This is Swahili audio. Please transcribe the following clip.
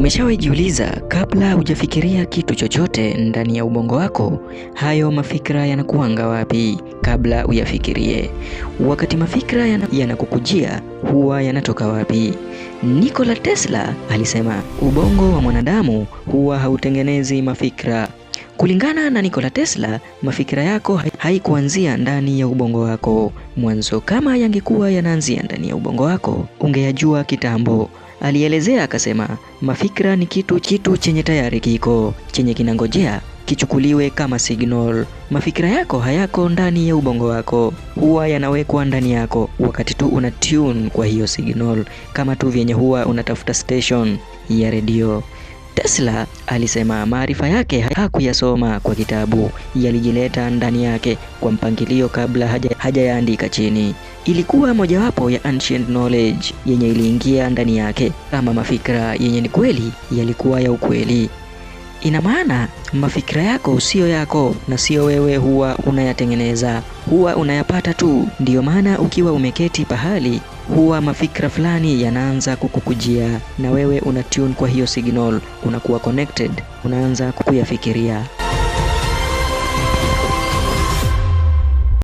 Umeshawahi jiuliza, kabla hujafikiria kitu chochote ndani ya ubongo wako, hayo mafikra yanakuanga wapi kabla uyafikirie? Wakati mafikra yanakukujia, huwa yanatoka wapi? Nikola Tesla alisema, ubongo wa mwanadamu huwa hautengenezi mafikra. Kulingana na Nikola Tesla, mafikra yako haikuanzia ndani ya ubongo wako mwanzo. Kama yangekuwa yanaanzia ndani ya ubongo wako, ungeyajua kitambo. Alielezea akasema, mafikra ni kitu chenye tayari kiko, chenye kinangojea kichukuliwe kama signal. Mafikra yako hayako ndani ya ubongo wako, huwa yanawekwa ndani yako wakati tu una tune kwa hiyo signal, kama tu vyenye huwa unatafuta station ya redio. Tesla alisema maarifa yake hakuyasoma kwa kitabu, yalijileta ndani yake kwa mpangilio kabla hajayaandika chini. Ilikuwa mojawapo ya ancient knowledge yenye iliingia ndani yake kama mafikra yenye ni kweli yalikuwa ya ukweli. Ina maana mafikra yako sio yako na sio wewe huwa unayatengeneza, huwa unayapata tu. Ndiyo maana ukiwa umeketi pahali, huwa mafikra fulani yanaanza kukukujia na wewe una tune kwa hiyo signal, unakuwa connected, unaanza kuyafikiria.